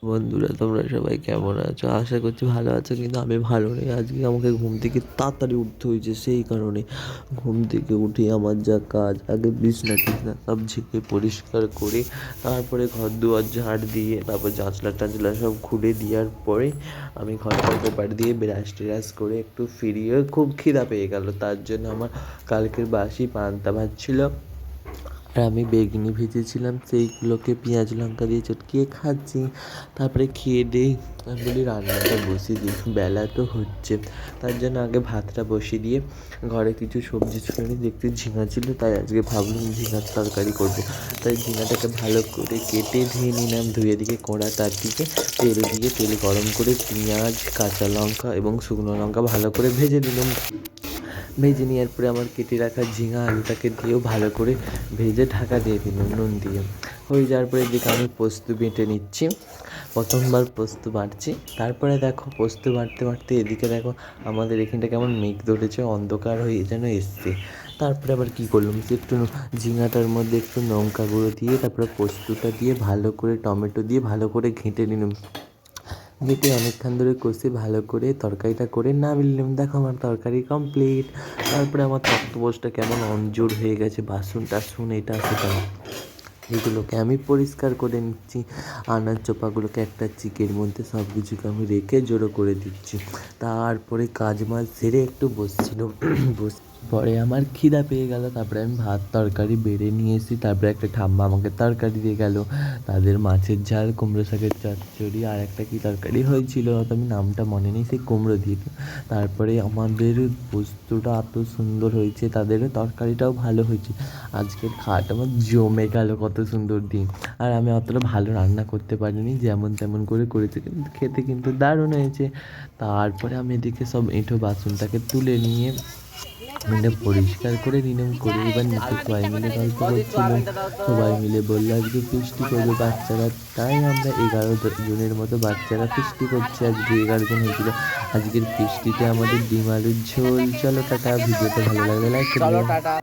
বন্ধুরা, তোমরা সবাই কেমন আছো? আশা করছি ভালো আছো, কিন্তু আমি ভালো নেই। আজকে আমাকে ঘুম থেকে তাড়াতাড়ি উঠতে হয়েছে, সেই কারণে ঘুম থেকে উঠে আমার যা কাজ, আগে বিছনা টিছনা সব ঝেঁকে পরিষ্কার করে তারপরে ঘর দুয়ার ঝাড় দিয়ে তারপর জানলা টানলা সব খুলে দেওয়ার পরে আমি ঘরটা কোপাট দিয়ে ব্রাশ টেরাশ করে একটু ফিরিয়ে খুব খিদা পেয়ে গেল। তার জন্য আমার কালকের বাসি পান্তা ভাত ছিল, আর আমি বেগুনি ভেজেছিলাম, সেইগুলোকে পেঁয়াজ লঙ্কা দিয়ে চটকিয়ে খাচ্ছি। তারপরে খেয়ে দিয়ে আমি বলি রান্নাটা বসিয়ে দিই, বেলা তো হচ্ছে। তার জন্য আগে ভাতটা বসিয়ে দিয়ে ঘরে কিছু সবজি ছিল না, দেখতে ঝিঙা ছিল, তাই আজকে ভাবলাম ঝিঙার তরকারি করব। তাই ঝিঙাটাকে ভালো করে কেটে ধুয়ে নিলাম, ধুয়ে দিকে কড়া তার দিকে তেল দিয়ে তেল গরম করে পেঁয়াজ কাঁচা লঙ্কা এবং শুকনো লঙ্কা ভালো করে ভেজে নিলাম। ভেজে নেওয়ার পরে আমার কেটে রাখা ঝিঙা আলুটাকে দিয়েও ভালো করে ভেজে ঢাকা দিয়ে দিলাম নুন দিয়ে। হয়ে যাওয়ার পরে এদিকে আমি পোস্ত বেটে নিচ্ছি, প্রথমবার পোস্ত বাটছি। তারপরে দেখো পোস্ত বাটতে বাটতে এদিকে দেখো আমাদের এখানটা কেমন মেঘ ধরেছে, অন্ধকার হয়ে যেন এসছে। তারপরে আবার কী করলাম, যে একটু ঝিঙাটার মধ্যে একটু লঙ্কা গুঁড়ো দিয়ে তারপরে পোস্তটা দিয়ে ভালো করে টমেটো দিয়ে ভালো করে ঘেঁটে নিলাম। ঘেঁটে অনেকক্ষণ ধরে কষে ভালো করে তরকারিটা করে নামিয়ে নিলাম। দেখো আমার তরকারি কমপ্লিট। তারপরে আমার তক্তপোষটা কেমন অঞ্জুর হয়ে গেছে, বাসন টাসন এটা সেটা এগুলোকে আমি পরিষ্কার করে নিচ্ছি। আনাজ চোপাগুলোকে একটা চিকের মধ্যে সব কিছুকে আমি রেখে জড়ো করে দিচ্ছি। তারপরে কাজ মাজ সেরে একটু বসছিলাম। পরে আমার খিদা পেয়ে গেল, তারপরে আমি ভাত তরকারি বেড়ে নিয়ে এসেছি। তারপরে একটা ঠাম্মা আমাকে তরকারি দিয়ে গেল, তাদের মাছের ঝাল, কুমড়ো শাকের চচ্চড়ি, আর একটা কী তরকারি হয়েছিল হয়তো আমি নামটা মনে নেই, সেই কুমড়ো দিয়ে। তারপরে আমাদের পোস্তটা এত সুন্দর হয়েছে, তাদেরও তরকারিটাও ভালো হয়েছে। আজকের খাওয়াটা আমার জমে গেল, কত সুন্দর দিন। আর আমি অতটা ভালো রান্না করতে পারিনি, যেমন তেমন করে করেছি, কিন্তু খেতে কিন্তু দারুণ হয়েছে। তারপরে আমি এদিকে সব এঁঠো বাসনটাকে তুলে নিয়ে মানে পরিষ্কার করে নিলাম, করে এবার নিচে সবাই মিলে গল্প করছিলাম। সবাই মিলে বললো আজকে ফিস্টি করবে বাচ্চারা, তাই আমরা 11 জনের মতো বাচ্চারা ফিস্টি করছে। আজকে 11 জন হয়েছিল। আজকের ফিস্টিতে আমাদের ডিম আলুর ঝোল। চলো টাটা, ভিডিওটা ভালো লাগলে লাইক করে দিও।